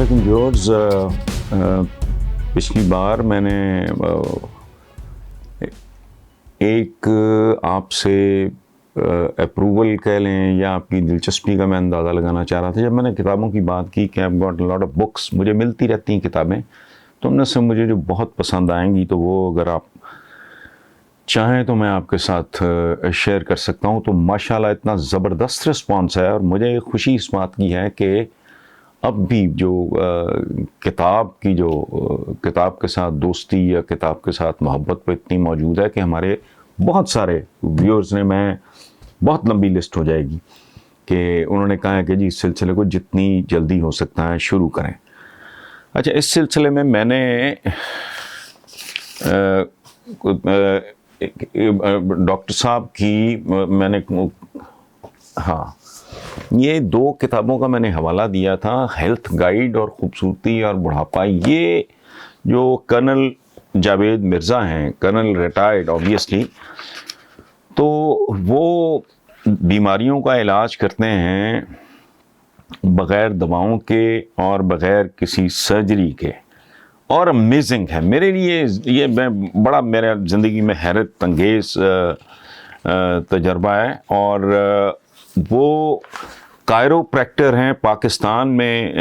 لیکن جورج پچھلی بار میں نے ایک آپ سے اپروول کہہ لیں یا آپ کی دلچسپی کا میں اندازہ لگانا چاہ رہا تھا. جب میں نے کتابوں کی بات کی کہ I've got a lot of books, مجھے ملتی رہتی ہیں کتابیں, تو ان میں سے مجھے جو بہت پسند آئیں گی تو وہ اگر آپ چاہیں تو میں آپ کے ساتھ شیئر کر سکتا ہوں. تو ماشاءاللہ اتنا زبردست رسپانس ہے اور مجھے خوشی اس بات کی ہے کہ اب بھی جو کتاب کے ساتھ دوستی یا کتاب کے ساتھ محبت پہ اتنی موجود ہے کہ ہمارے بہت سارے ویورز نے, میں بہت لمبی لسٹ ہو جائے گی, کہ انہوں نے کہا ہے کہ جی اس سلسلے کو جتنی جلدی ہو سکتا ہے شروع کریں. اچھا, اس سلسلے میں میں نے ڈاکٹر صاحب کی یہ 2 کتابوں کا میں نے حوالہ دیا تھا, ہیلتھ گائیڈ اور خوبصورتی اور بڑھاپا. یہ جو کرنل جاوید مرزا ہیں, کرنل ریٹائرڈ آبویسلی, تو وہ بیماریوں کا علاج کرتے ہیں بغیر دواؤں کے اور بغیر کسی سرجری کے, اور امیزنگ ہے میرے لیے. یہ بڑا میرے زندگی میں حیرت انگیز تجربہ ہے. اور وہ کائرو پریکٹر ہیں. پاکستان میں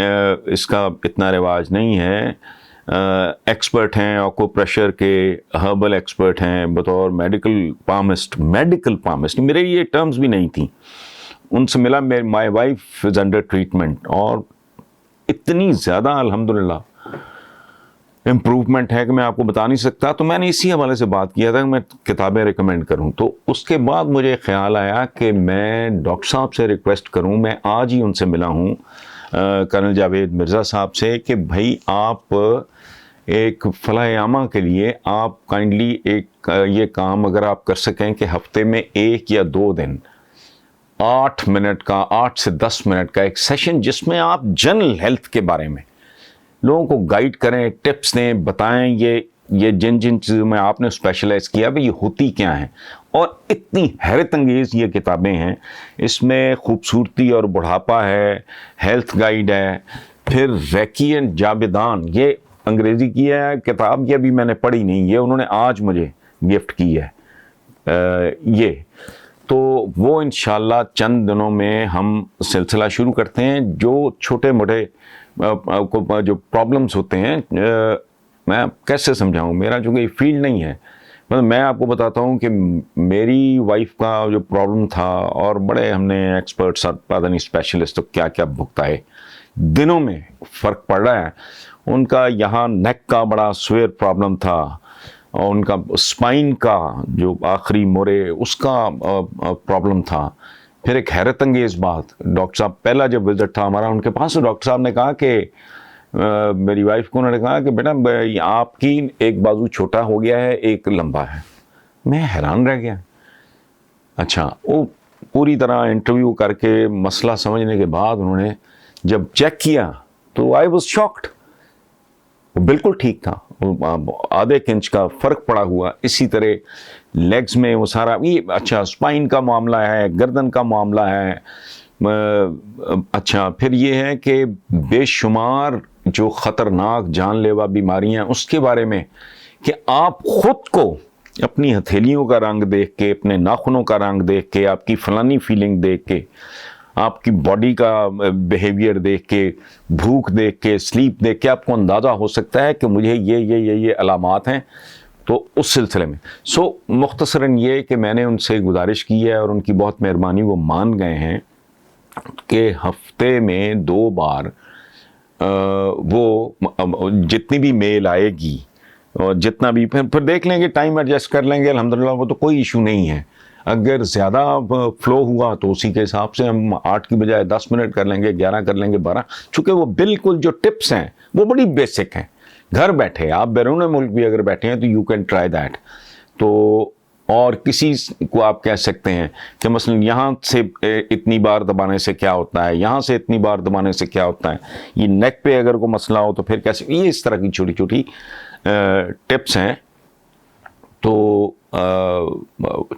اس کا اتنا رواج نہیں ہے. ایکسپرٹ ہیں آکو پریشر کے, ہربل ایکسپرٹ ہیں, بطور میڈیکل پامسٹ. میرے یہ ٹرمز بھی نہیں تھیں. ان سے ملا, my wife is under treatment, اور اتنی زیادہ الحمدللہ امپروومنٹ ہے کہ میں آپ کو بتا نہیں سکتا. تو میں نے اسی حوالے سے بات کیا تھا کہ میں کتابیں ریکمینڈ کروں. تو اس کے بعد مجھے خیال آیا کہ میں ڈاکٹر صاحب سے ریکویسٹ کروں. میں آج ہی ان سے ملا ہوں, کرنل جاوید مرزا صاحب سے, کہ بھائی آپ ایک فلاح عامہ کے لیے آپ کائنڈلی ایک یہ کام اگر آپ کر سکیں کہ ہفتے میں 1 یا 2 دن 8 منٹ کا, 8 سے 10 منٹ کا ایک سیشن, جس میں آپ جنرل ہیلتھ کے بارے میں لوگوں کو گائیڈ کریں, ٹپس دیں, بتائیں یہ جن چیزوں میں آپ نے اسپیشلائز کیا بھی, یہ ہوتی کیا ہیں. اور اتنی حیرت انگیز یہ کتابیں ہیں. اس میں خوبصورتی اور بڑھاپا ہے, ہیلتھ گائیڈ ہے, پھر ریکی اینڈ جاویدان, یہ انگریزی کی ہے کتاب, یہ بھی میں نے پڑھی نہیں, یہ انہوں نے آج مجھے گفٹ کی ہے. یہ تو وہ انشاءاللہ چند دنوں میں ہم سلسلہ شروع کرتے ہیں. جو چھوٹے موٹے جو پرابلمز ہوتے ہیں, میں کیسے سمجھاؤں, میرا چونکہ یہ فیلڈ نہیں ہے, مطلب میں آپ کو بتاتا ہوں کہ میری وائف کا جو پرابلم تھا, اور بڑے ہم نے ایکسپرٹس اور پتہ نہیں اسپیشلسٹ کیا کیا بھگتائے, دنوں میں فرق پڑ رہا ہے. ان کا یہاں نیک کا بڑا سویر پرابلم تھا, اور ان کا اسپائن کا جو آخری مورے اس کا پرابلم تھا. پھر ایک حیرت انگیز بات, ڈاکٹر صاحب پہلا جب وزٹ تھا ہمارا ان کے پاس, تو ڈاکٹر صاحب نے کہا کہ میری وائف کو انہوں نے کہا کہ بیٹا آپ کی ایک بازو چھوٹا ہو گیا ہے, ایک لمبا ہے. میں حیران رہ گیا. اچھا, وہ پوری طرح انٹرویو کر کے مسئلہ سمجھنے کے بعد انہوں نے جب چیک کیا تو آئی واز شاکڈ. وہ بالکل ٹھیک تھا, آدھے انچ کا فرق پڑا ہوا. اسی طرح لیگز میں وہ سارا یہ, اچھا اسپائن کا معاملہ ہے, گردن کا معاملہ ہے. اچھا, پھر یہ ہے کہ بے شمار جو خطرناک جان لیوا بیماریاں, اس کے بارے میں کہ آپ خود کو اپنی ہتھیلیوں کا رنگ دیکھ کے, اپنے ناخنوں کا رنگ دیکھ کے, آپ کی فلانی فیلنگ دیکھ کے, آپ کی باڈی کا بیہیویئر دیکھ کے, بھوک دیکھ کے, سلیپ دیکھ کے آپ کو اندازہ ہو سکتا ہے کہ مجھے یہ علامات ہیں. تو اس سلسلے میں مختصراً یہ کہ میں نے ان سے گزارش کی ہے, اور ان کی بہت مہربانی, وہ مان گئے ہیں کہ ہفتے میں 2 بار وہ جتنی بھی میل آئے گی اور جتنا بھی پھر دیکھ لیں گے, ٹائم ایڈجسٹ کر لیں گے الحمدللہ, وہ تو کوئی ایشو نہیں ہے. اگر زیادہ فلو ہوا تو اسی کے حساب سے ہم 8 کی بجائے 10 منٹ کر لیں گے, 11 کر لیں گے, 12, چونکہ وہ بالکل جو ٹپس ہیں وہ بڑی بیسک ہیں. گھر بیٹھے آپ بیرون ملک بھی اگر بیٹھے ہیں تو یو کین ٹرائی دیٹ. تو اور کسی کو آپ کہہ سکتے ہیں کہ مثلا یہاں سے اتنی بار دبانے سے کیا ہوتا ہے, یہاں سے اتنی بار دبانے سے کیا ہوتا ہے, یہ نیک پہ اگر کوئی مسئلہ ہو تو پھر کیسے, یہ اس طرح کی چھوٹی چھوٹی ٹپس ہیں. تو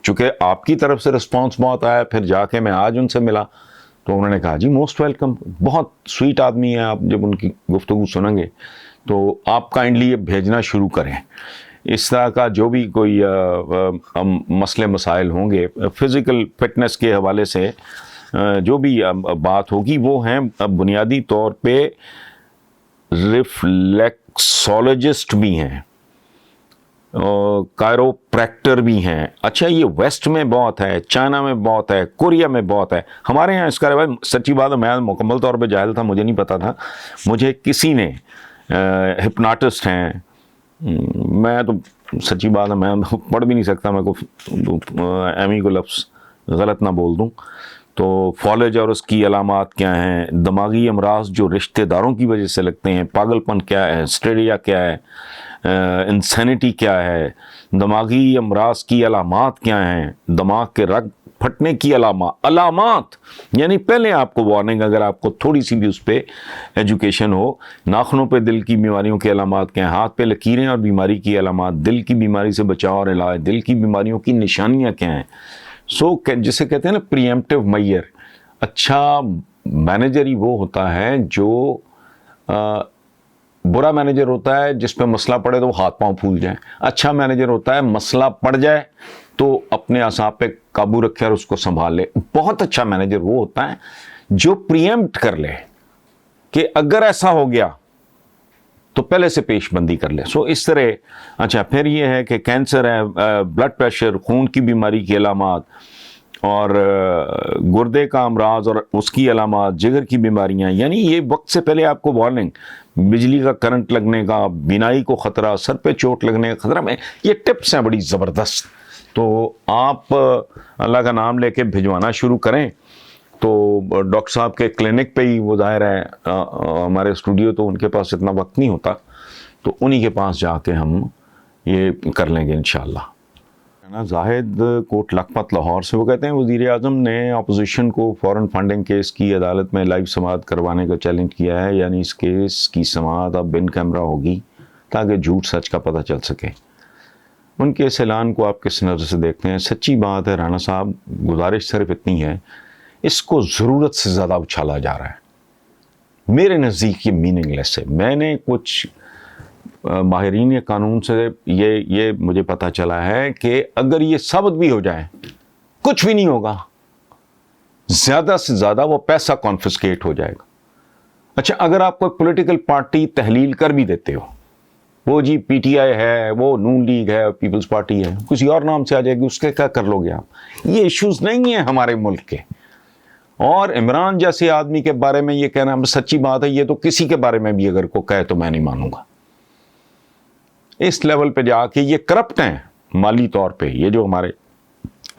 چونکہ آپ کی طرف سے رسپانس بہت آیا, پھر جا کے میں آج ان سے ملا تو انہوں نے کہا جی موسٹ ویلکم، بہت سویٹ آدمی ہیں آپ، جب ان کی گفتگو سنیں گے تو آپ کائنڈلی یہ بھیجنا شروع کریں. اس طرح کا جو بھی کوئی مسئلے مسائل ہوں گے فزیکل فٹنس کے حوالے سے جو بھی بات ہوگی وہ ہیں بنیادی طور پہ ریفلیکسولوجسٹ بھی ہیں، کائروپریکٹر بھی ہیں. اچھا یہ ویسٹ میں بہت ہے، چائنا میں بہت ہے، کوریا میں بہت ہے، ہمارے یہاں اس کا رواج سچی بات ہے میں مکمل طور پہ جاہل تھا، مجھے نہیں پتا تھا. مجھے کسی نے ہپناٹسٹ ہیں، میں تو سچی بات ہے میں پڑھ بھی نہیں سکتا، میں کو ایمی کو لفظ غلط نہ بول دوں. تو فالج اور اس کی علامات کیا ہیں، دماغی امراض جو رشتہ داروں کی وجہ سے لگتے ہیں، پاگل پن کیا ہے، ہسٹیریا کیا ہے، انسینٹی کیا ہے، دماغی امراض کی علامات کیا ہیں، دماغ کے رگ پھٹنے کی علامات یعنی پہلے آپ کو وارننگ، اگر آپ کو تھوڑی سی بھی اس پہ ایجوکیشن ہو. ناخنوں پہ دل کی بیماریوں کے علامات کیا ہیں، ہاتھ پہ لکیریں اور بیماری کی علامات، دل کی بیماری سے بچاؤ اور علاج، دل کی بیماریوں کی نشانیاں کیا ہیں. جسے کہتے ہیں نا پری ایمپٹیو میئر. اچھا مینیجر ہی وہ ہوتا ہے جو برا مینیجر ہوتا ہے جس پہ مسئلہ پڑے تو وہ ہاتھ پاؤں پھول جائیں. اچھا مینیجر ہوتا ہے مسئلہ پڑ جائے تو اپنے اعصاب پہ قابو رکھے اور اس کو سنبھال لے. بہت اچھا مینیجر وہ ہوتا ہے جو پری ایمپٹ کر لے کہ اگر ایسا ہو گیا تو پہلے سے پیش بندی کر لے. اس طرح. اچھا پھر یہ ہے کہ کینسر ہے، بلڈ پریشر، خون کی بیماری کی علامات، اور گردے کا امراض اور اس کی علامات، جگر کی بیماریاں، یعنی یہ وقت سے پہلے آپ کو وارننگ، بجلی کا کرنٹ لگنے کا، بینائی کو خطرہ، سر پہ چوٹ لگنے کا خطرہ. میں یہ ٹپس ہیں بڑی زبردست. تو آپ اللہ کا نام لے کے بھجوانا شروع کریں. تو ڈاکٹر صاحب کے کلینک پہ ہی وہ ظاہر ہے، ہمارے اسٹوڈیو تو ان کے پاس اتنا وقت نہیں ہوتا، تو انہی کے پاس جا کے ہم یہ کر لیں گے انشاءاللہ. زاہد کوٹ لکھپت لاہور سے، وہ کہتے ہیں وزیر اعظم نے اپوزیشن کو فورن فنڈنگ کیس کی عدالت میں لائیو سماعت کروانے کا چیلنج کیا ہے، یعنی اس کیس کی سماعت اب بن کیمرہ ہوگی تاکہ جھوٹ سچ کا پتہ چل سکے. ان کے اس اعلان کو آپ کس نظر سے دیکھتے ہیں؟ سچی بات ہے رانا صاحب، گزارش صرف اتنی ہے، اس کو ضرورت سے زیادہ اچھالا جا رہا ہے. میرے نزدیک یہ میننگ لیس ہے. میں نے کچھ ماہرین قانون سے یہ مجھے پتہ چلا ہے کہ اگر یہ ثابت بھی ہو جائے کچھ بھی نہیں ہوگا، زیادہ سے زیادہ وہ پیسہ کانفسکیٹ ہو جائے گا. اچھا اگر آپ کوئی پولیٹیکل پارٹی تحلیل کر بھی دیتے ہو، وہ جی پی ٹی آئی ہے، وہ نون لیگ ہے، پیپلز پارٹی ہے، کسی اور نام سے آ جائے گی، اس کے کیا کر لو گے آپ؟ یہ ایشوز نہیں ہیں ہمارے ملک کے. اور عمران جیسے آدمی کے بارے میں یہ کہنا سچی بات ہے، یہ تو کسی کے بارے میں بھی اگر کو کہے تو میں نہیں مانوں گا. اس لیول پہ جا کے یہ کرپٹ ہیں مالی طور پہ. یہ جو ہمارے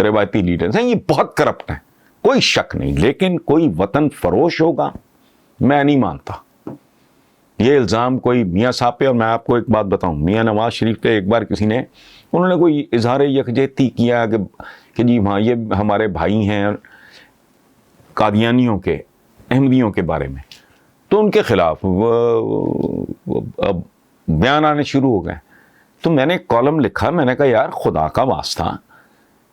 روایتی لیڈرز ہیں یہ بہت کرپٹ ہیں، کوئی شک نہیں. لیکن کوئی وطن فروش ہوگا میں نہیں مانتا. یہ الزام کوئی میاں صاحب پہ، اور میں آپ کو ایک بات بتاؤں، میاں نواز شریف پہ ایک بار کسی نے، انہوں نے کوئی اظہار یکجہتی کیا کہ جی ہاں یہ ہمارے بھائی ہیں قادیانیوں کے، احمدیوں کے بارے میں، تو ان کے خلاف بیان آنے شروع ہو گئے. تو میں نے ایک کالم لکھا، میں نے کہا یار خدا کا واسطہ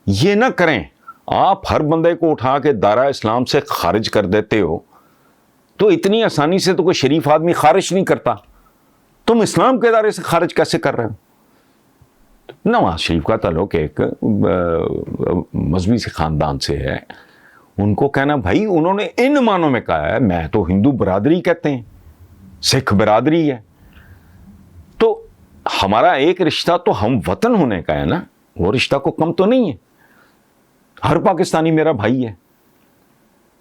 یہ نہ کریں. آپ ہر بندے کو اٹھا کے دائرہ اسلام سے خارج کر دیتے ہو، تو اتنی آسانی سے تو کوئی شریف آدمی خارج نہیں کرتا، تم اسلام کے دائرے سے خارج کیسے کر رہے ہو؟ نواز شریف کا تعلق ایک مذہبی سے خاندان سے ہے. ان کو کہنا بھائی انہوں نے ان معنوں میں کہا ہے، میں تو ہندو برادری کہتے ہیں، سکھ برادری ہے، تو ہمارا ایک رشتہ تو ہم وطن ہونے کا ہے نا، وہ رشتہ کو کم تو نہیں ہے. ہر پاکستانی میرا بھائی ہے.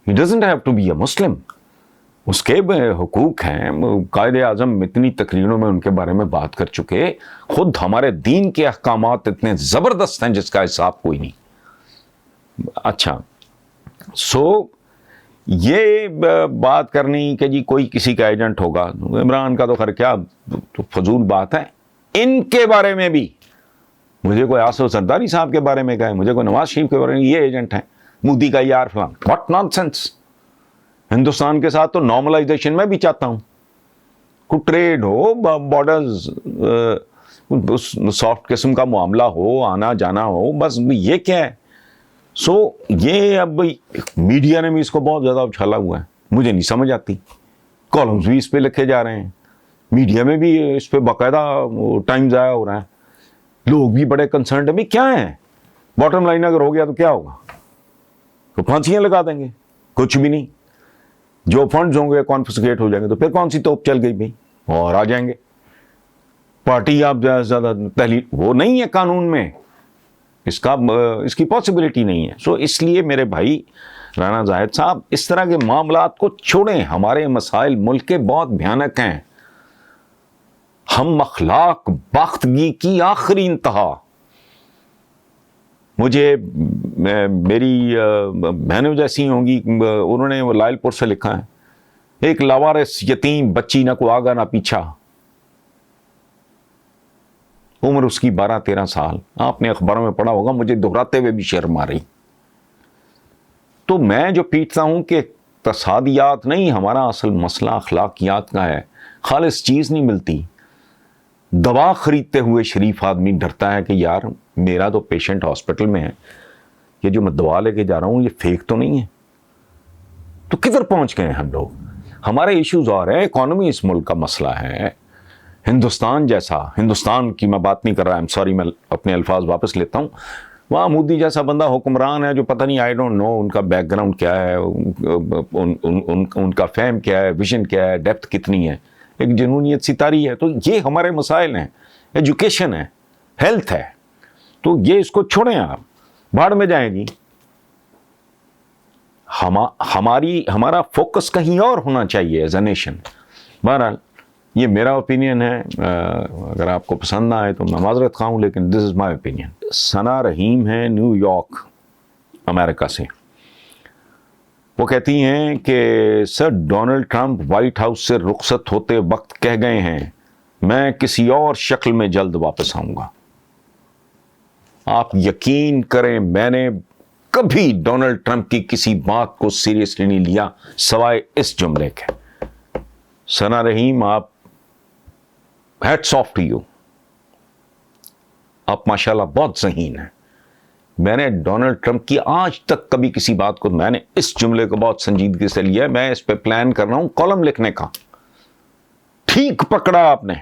He doesn't have to be a Muslim. اس کے حقوق ہیں. قائد اعظم اتنی تقریروں میں ان کے بارے میں بات کر چکے. خود ہمارے دین کے احکامات اتنے زبردست ہیں جس کا حساب کوئی نہیں. اچھا یہ بات کرنی کہ جی کوئی کسی کا ایجنٹ ہوگا، عمران کا تو خیر کیا تو فضول بات ہے. ان کے بارے میں بھی مجھے کوئی آصف زرداری صاحب کے بارے میں کہے، مجھے کوئی نواز شریف کے بارے میں یہ ایجنٹ ہیں، مودی کا یار فلان، واٹ نان سینس. ہندوستان کے ساتھ تو نارملائزیشن میں بھی چاہتا ہوں، کوئی ٹریڈ ہو، بارڈرز سافٹ قسم کا معاملہ ہو، آنا جانا ہو، بس یہ کیا ہے. سو یہ اب میڈیا نے بھی اس کو بہت زیادہ اچھالا ہوا ہے, مجھے نہیں سمجھ آتی. کالمز بھی اس پہ لکھے جا رہے ہیں, میڈیا میں بھی اس پہ باقاعدہ ٹائم ضائع ہو رہا ہے, لوگ بھی بڑے کنسرنڈ ہیں. بھائی کیا ہے باٹم لائن, اگر ہو گیا تو کیا ہوگا؟ تو پھانسیاں لگا دیں گے, کچھ بھی نہیں. جو فنڈز ہوں گے کانفسکیٹ ہو جائیں گے, تو پھر کون سی توپ چل گئی بھائی, اور آ جائیں گے. پارٹی آپ زیادہ سے زیادہ تحلیل وہ نہیں ہے قانون میں, اس کی پاسبلٹی نہیں ہے. سو اس لیے میرے بھائی رانا زاہد صاحب, اس طرح کے معاملات کو چھوڑیں. ہمارے مسائل ملک کے بہت بھیانک ہیں. ہم اخلاق باختگی کی آخری انتہا. مجھے میری بہنوں جیسی ہوں گی, انہوں نے وہ لائل پور سے لکھا ہے, ایک لاوارث یتیم بچی نہ کو آگا نہ پیچھا, عمر اس کی 12-13 سال. آپ نے اخباروں میں پڑھا ہوگا, مجھے دہراتے ہوئے بھی شرم آ رہی. تو میں جو پیٹتا ہوں کہ تصادیات نہیں, ہمارا اصل مسئلہ اخلاقیات کا ہے. خالص چیز نہیں ملتی. دوا خریدتے ہوئے شریف آدمی ڈرتا ہے کہ یار میرا تو پیشنٹ ہاسپٹل میں ہے, یہ جو میں دوا لے کے جا رہا ہوں یہ فیک تو نہیں ہے. تو کدھر پہنچ گئے ہم لوگ؟ ہمارے ایشوز اور ہیں. اکانومی اس ملک کا مسئلہ ہے. ہندوستان جیسا, ہندوستان کی میں بات نہیں کر رہا, میں اپنے الفاظ واپس لیتا ہوں. وہاں مودی جیسا بندہ حکمران ہے جو پتہ نہیں, آئی ڈونٹ نو ان کا بیک گراؤنڈ کیا ہے, ان کا فہم کیا ہے, ویژن کیا ہے, ڈیپتھ کتنی ہے, ایک جنونیت سی طاری ہے. تو یہ ہمارے مسائل ہیں. ایجوکیشن ہے, ہیلتھ ہے. تو یہ اس کو چھوڑیں, آپ بھاڑ میں جائیں گی. ہمارا فوکس کہیں اور ہونا چاہیے ایز اے نیشن. بہرحال یہ میرا اوپینین ہے, اگر آپ کو پسند نہ آئے تو میں معذرت خواہ ہوں, لیکن دس از مائی اوپینین. ثنا رحیم ہیں نیو یارک امریکہ سے. وہ کہتی ہیں کہ سر ڈونلڈ ٹرمپ وائٹ ہاؤس سے رخصت ہوتے وقت کہہ گئے ہیں میں کسی اور شکل میں جلد واپس آؤں گا. آپ یقین کریں میں نے کبھی ڈونلڈ ٹرمپ کی کسی بات کو سیریسلی نہیں لیا سوائے اس جملے کے. ثنا رحیم, آپ ہیٹس آف ٹو یو, آپ ماشاءاللہ بہت ذہین ہیں. میں نے ڈونلڈ ٹرمپ کی آج تک کبھی کسی بات کو, میں نے اس جملے کو بہت سنجیدگی سے لیا. میں اس پہ پلان کر رہا ہوں کالم لکھنے کا. ٹھیک پکڑا آپ نے.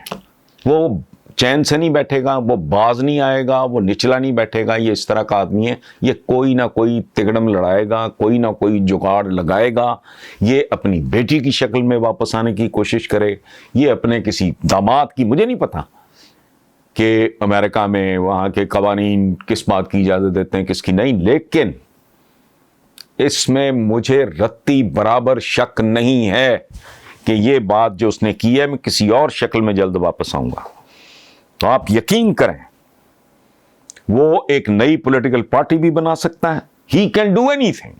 وہ چین سے نہیں بیٹھے گا, وہ باز نہیں آئے گا, وہ نچلا نہیں بیٹھے گا. یہ اس طرح کا آدمی ہے. یہ کوئی نہ کوئی تگڑم لڑائے گا, کوئی نہ کوئی جگاڑ لگائے گا. یہ اپنی بیٹی کی شکل میں واپس آنے کی کوشش کرے, یہ اپنے کسی داماد کی, مجھے نہیں پتا کہ امریکہ میں وہاں کے قوانین کس بات کی اجازت دیتے ہیں کس کی نہیں, لیکن اس میں مجھے رتی برابر شک نہیں ہے کہ یہ بات جو اس نے کی ہے میں کسی اور شکل میں جلد واپس آؤں گا. تو آپ یقین کریں وہ ایک نئی پولیٹیکل پارٹی بھی بنا سکتا ہے. He can do any thing.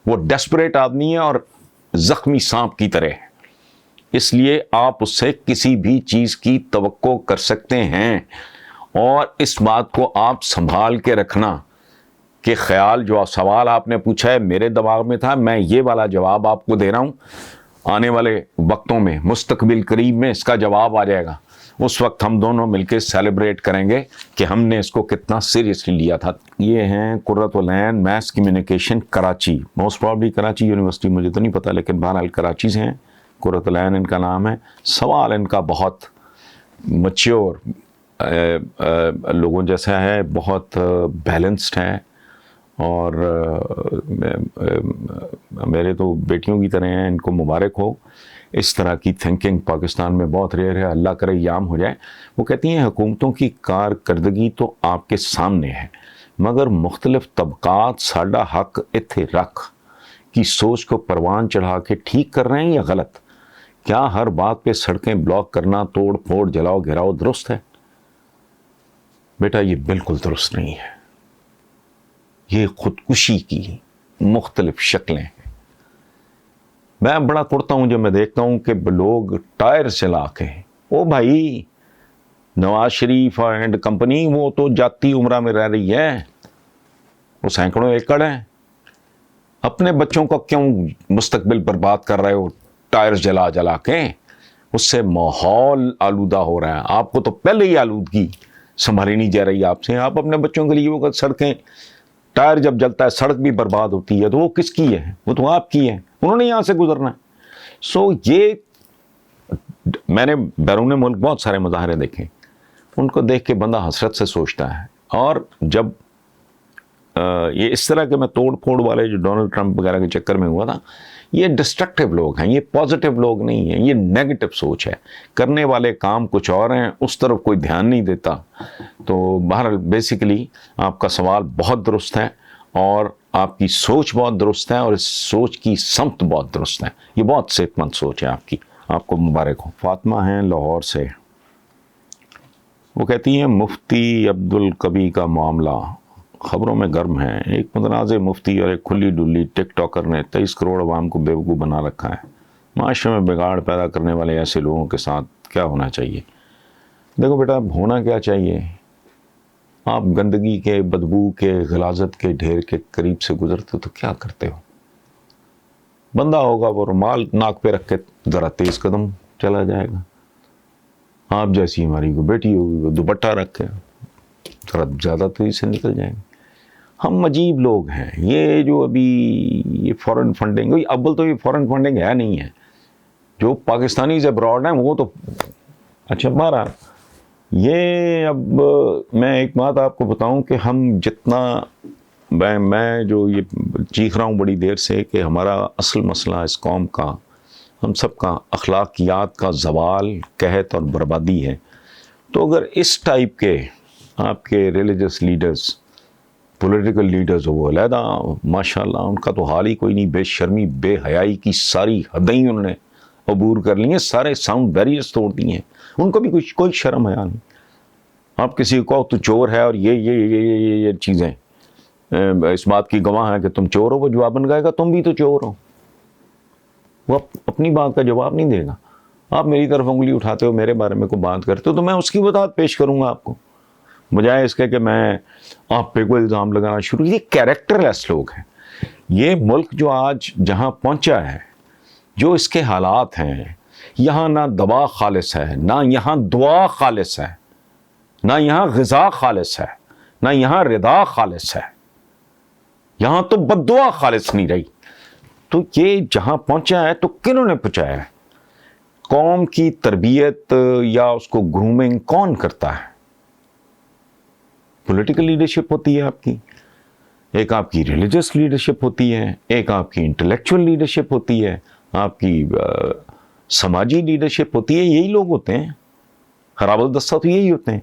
وہ ڈیسپریٹ آدمی ہے اور زخمی سانپ کی طرح ہے. اس لیے آپ اس سے کسی بھی چیز کی توقع کر سکتے ہیں. اور اس بات کو آپ سنبھال کے رکھنا کہ خیال جو سوال آپ نے پوچھا ہے میرے دماغ میں تھا, میں یہ والا جواب آپ کو دے رہا ہوں. آنے والے وقتوں میں مستقبل قریب میں اس کا جواب آ جائے گا. اس وقت ہم دونوں مل کے سیلیبریٹ کریں گے کہ ہم نے اس کو کتنا سیریسلی لیا تھا. یہ ہیں Qurratulain mass communication Karachi, most probably Karachi university, مجھے تو نہیں پتا, لیکن بہرحال کراچی سے ہیں. قرۃ العین ان کا نام ہے. سوال ان کا بہت مچیور لوگوں جیسا ہے, بہت بیلنسڈ ہے, اور میرے تو بیٹیوں کی طرح ہیں. ان کو مبارک ہو. اس طرح کی تھنکنگ پاکستان میں بہت ریئر ہے, اللہ کرے یہ عام ہو جائے. وہ کہتی ہیں حکومتوں کی کارکردگی تو آپ کے سامنے ہے, مگر مختلف طبقات ساڈا حق اتھے رکھ کی سوچ کو پروان چڑھا کے ٹھیک کر رہے ہیں یا غلط؟ کیا ہر بات پہ سڑکیں بلاک کرنا, توڑ پھوڑ, جلاؤ گھراؤ درست ہے؟ بیٹا یہ بالکل درست نہیں ہے. یہ خودکشی کی مختلف شکلیں ہیں. میں بڑا کڑتا ہوں جب میں دیکھتا ہوں کہ لوگ ٹائر چلا کے, او بھائی نواز شریف اینڈ کمپنی وہ تو جاتی عمرہ میں رہ رہی ہے, وہ سینکڑوں ایکڑ ہیں. اپنے بچوں کا کیوں مستقبل برباد کر رہے ہو ٹائر جلا جلا کے؟ اس سے ماحول آلودہ ہو رہا ہے. آپ کو تو پہلے ہی آلودگی سنبھالی نہیں جا رہی آپ سے. آپ اپنے بچوں کے لیے وہ سڑکیں ٹائر جب جلتا ہے سڑک بھی برباد ہوتی ہے تو وہ کس کی ہے؟ وہ تو آپ کی ہے، انہوں نے یہاں سے گزرنا ہے. سو یہ میں نے بیرون ملک بہت سارے مظاہرے دیکھے، ان کو دیکھ کے بندہ حسرت سے سوچتا ہے. اور جب یہ اس طرح کے میں توڑ پھوڑ والے جو ڈونلڈ ٹرمپ وغیرہ کے چکر میں ہوا تھا، یہ ڈسٹرکٹیو لوگ ہیں، یہ پازیٹیو لوگ نہیں ہیں، یہ نیگیٹو سوچ ہے، کرنے والے کام کچھ اور ہیں، اس طرف کوئی دھیان نہیں دیتا. تو بہرحال بیسیکلی آپ کا سوال بہت درست ہے اور آپ کی سوچ بہت درست ہے اور اس سوچ کی سمت بہت درست ہے. یہ بہت صحت مند سوچ ہے آپ کی، آپ کو مبارک ہو. فاطمہ ہیں لاہور سے، وہ کہتی ہیں مفتی عبدالکبی کا معاملہ خبروں میں گرم ہے. ایک متنازع مفتی اور ایک کھلی ڈلی ٹک ٹاکر نے 23 کروڑ عوام کو بیوقوف بنا رکھا ہے. معاشرے میں بگاڑ پیدا کرنے والے ایسے لوگوں کے ساتھ کیا ہونا چاہیے؟ دیکھو بیٹا، ہونا کیا چاہیے، آپ گندگی کے، بدبو کے، غلاظت کے ڈھیر کے قریب سے گزرتے تو کیا کرتے ہو؟ بندہ ہوگا وہ رومال ناک پہ رکھ کے ذرا تیز قدم چلا جائے گا. آپ جیسی ہماری کو بیٹی ہوگی وہ دوپٹہ رکھ کے ذرا زیادہ تیز سے نکل جائیں گے. ہم عجیب لوگ ہیں. یہ جو ابھی یہ فورن فنڈنگ، اول تو یہ فورن فنڈنگ ہے نہیں ہے، جو پاکستانیز ابراڈ ہیں وہ تو اچھا. ہمارا یہ اب میں ایک بات آپ کو بتاؤں کہ ہم جتنا میں جو یہ چیخ رہا ہوں بڑی دیر سے کہ ہمارا اصل مسئلہ اس قوم کا، ہم سب کا اخلاقیات کا زوال، قحط اور بربادی ہے. تو اگر اس ٹائپ کے آپ کے ریلیجس لیڈرز، پولیٹیکل لیڈرز، وہ علیحدہ ماشاءاللہ ان کا تو حال ہی کوئی نہیں، بے شرمی بے حیائی کی ساری حدیں انہوں نے عبور کر لی ہیں، سارے ساؤنڈ بیریئرز توڑ دی ہیں. ان کو بھی کوئی شرم حیا نہیں. آپ کسی کو تو چور ہے اور یہ چیزیں اس بات کی گواہ ہیں کہ تم چور ہو، وہ جواباً کہے گا تم بھی تو چور ہو. وہ اپنی بات کا جواب نہیں دے گا. آپ میری طرف انگلی اٹھاتے ہو، میرے بارے میں کوئی بات کرتے ہو تو میں اس کی وضاحت پیش کروں گا آپ کو، بجائے اس کے کہ میں آپ پہ کوئی الزام لگانا شروع. یہ کیریکٹر لیس لوگ ہیں. یہ ملک جو آج جہاں پہنچا ہے، جو اس کے حالات ہیں، یہاں نہ دوا خالص ہے، نہ یہاں دعا خالص ہے، نہ یہاں غذا خالص ہے، نہ یہاں رضا خالص ہے، یہاں تو بد دعا خالص نہیں رہی. تو یہ جہاں پہنچا ہے تو کنہوں نے پہنچایا ہے؟ قوم کی تربیت یا اس کو گرومنگ کون کرتا ہے؟ پولیٹیکل لیڈرشپ ہوتی ہے آپ کی، ایک آپ کی ریلیجس لیڈرشپ ہوتی ہے، ایک آپ کی انٹلیکچوئل لیڈرشپ ہوتی ہے، آپ کی سماجی لیڈرشپ ہوتی ہے. یہی لوگ ہوتے ہیں، خراب الدستہ تو یہی ہوتے ہیں.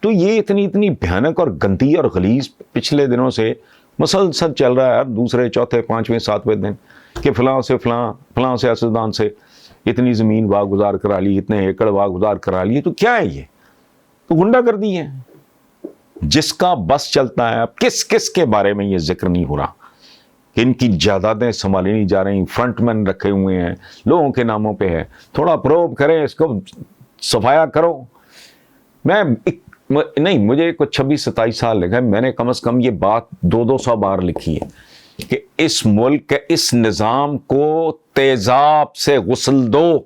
تو یہ اتنی بھیانک اور گندی اور غلیظ پچھلے دنوں سے مسلسل چل رہا ہے، دوسرے چوتھے پانچویں ساتویں دن کہ فلاں سے فلاں سیاستدان سے اتنی زمین واگزار کرا لی، اتنے ایکڑ واگزار کرا لیے. تو کیا ہے یہ؟ تو غنڈہ گردی ہے. جس کا بس چلتا ہے. اب کس کے بارے میں یہ ذکر نہیں ہو رہا کہ ان کی جائیدادیں سنبھالی نہیں جا رہی، فرنٹ مین رکھے ہوئے ہیں، لوگوں کے ناموں پہ ہے. تھوڑا پروب کریں، اس کو صفایا کرو. نہیں، مجھے کچھ 26-27 سال لگا، میں نے کم از کم یہ بات 200 بار لکھی ہے کہ اس ملک کے اس نظام کو تیزاب سے غسل دو.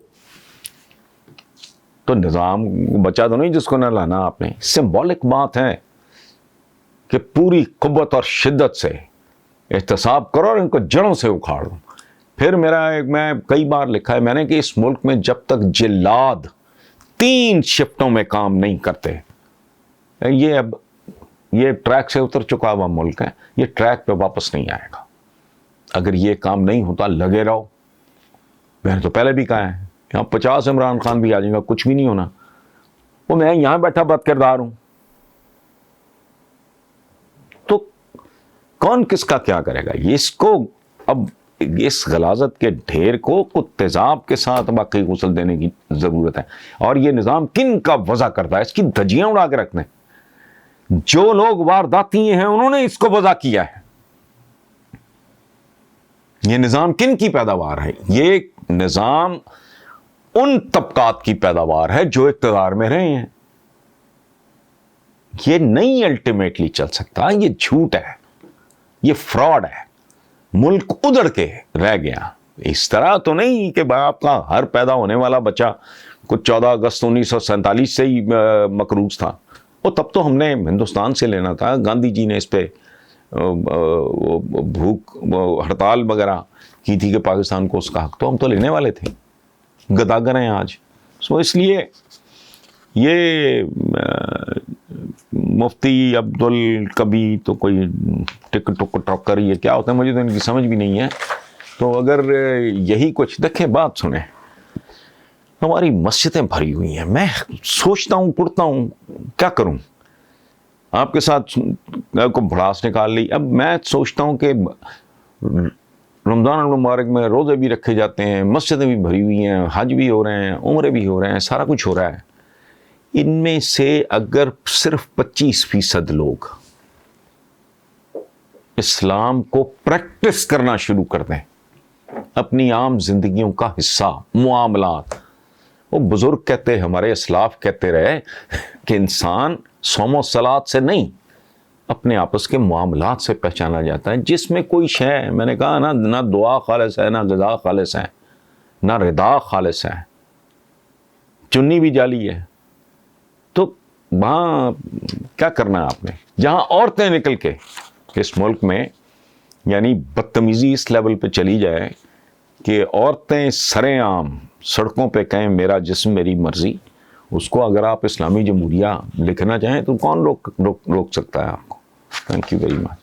تو نظام بچا تو نہیں جس کو نہ لانا آپ نے. سمبولک بات ہے کہ پوری قوت اور شدت سے احتساب کرو اور ان کو جڑوں سے اکھاڑ دو. پھر میں کئی بار لکھا ہے میں نے کہ اس ملک میں جب تک جلاد 3 شفٹوں میں کام نہیں کرتے، یہ ٹریک سے اتر چکا ہوا ملک ہے، یہ ٹریک پہ واپس نہیں آئے گا. اگر یہ کام نہیں ہوتا لگے رہو. میں نے تو پہلے بھی کہا ہے، یہاں 50 عمران خان بھی آ جائیں گا، کچھ بھی نہیں ہونا. وہ میں یہاں بیٹھا بد کردار ہوں. تو کون کس کا کیا کرے گا؟ اس کو اب اس غلاظت کے ڈھیر کو تیزاب کے ساتھ باقی غسل دینے کی ضرورت ہے. اور یہ نظام کن کا وضع کرتا ہے؟ اس کی دھجیاں اڑا کے رکھنے. جو لوگ وارداتی ہیں انہوں نے اس کو وضع کیا ہے. یہ نظام کن کی پیداوار ہے؟ یہ نظام ان طبقات کی پیداوار ہے جو اقتدار میں رہے ہیں. یہ نہیں الٹیمیٹلی چل سکتا. یہ جھوٹ ہے، یہ فراڈ ہے. ملک ادھر کے رہ گیا. اس طرح تو نہیں کہ آپ کا ہر پیدا ہونے والا بچہ کچھ 14 اگست 1947 سے ہی مقروض تھا. وہ تب تو ہم نے ہندوستان سے لینا تھا. گاندھی جی نے اس پہ بھوک ہڑتال وغیرہ کی تھی کہ پاکستان کو اس کا حق، تو ہم تو لینے والے تھے، گداگر ہیں آج. سو اس لیے یہ مفتی عبدالکبی تو کوئی ٹک ٹک ٹاکر، یہ کیا ہوتا ہے مجھے تو ان کی سمجھ بھی نہیں ہے. تو اگر یہی کچھ دیکھیں، بات سنیں، ہماری مسجدیں بھری ہوئی ہیں، میں سوچتا ہوں پڑھتا ہوں کیا کروں، آپ کے ساتھ کو بھڑاس نکال لی. اب میں سوچتا ہوں کہ رمضان المبارک میں روزے بھی رکھے جاتے ہیں، مسجدیں بھی بھری ہوئی ہیں، حج بھی ہو رہے ہیں، عمرے بھی ہو رہے ہیں، سارا کچھ ہو رہا ہے. ان میں سے اگر صرف 25% لوگ اسلام کو پریکٹس کرنا شروع کر دیں، اپنی عام زندگیوں کا حصہ، معاملات، وہ بزرگ کہتے، ہمارے اسلاف کہتے رہے کہ انسان صوم و صلات سے نہیں، اپنے آپس کے معاملات سے پہچانا جاتا ہے. جس میں کوئی شے، میں نے کہا نا، نہ دعا خالص ہے، نہ غذا خالص ہے، نہ رضا خالص ہے، چنی بھی جعلی ہے. تو وہاں کیا کرنا ہے آپ نے؟ جہاں عورتیں نکل کے اس ملک میں یعنی بدتمیزی اس لیول پہ چلی جائے کہ عورتیں سرے عام سڑکوں پہ کہیں میرا جسم میری مرضی، اس کو اگر آپ اسلامی جمہوریہ لکھنا چاہیں تو کون روک سکتا ہے آپ کو؟ Thank you very much.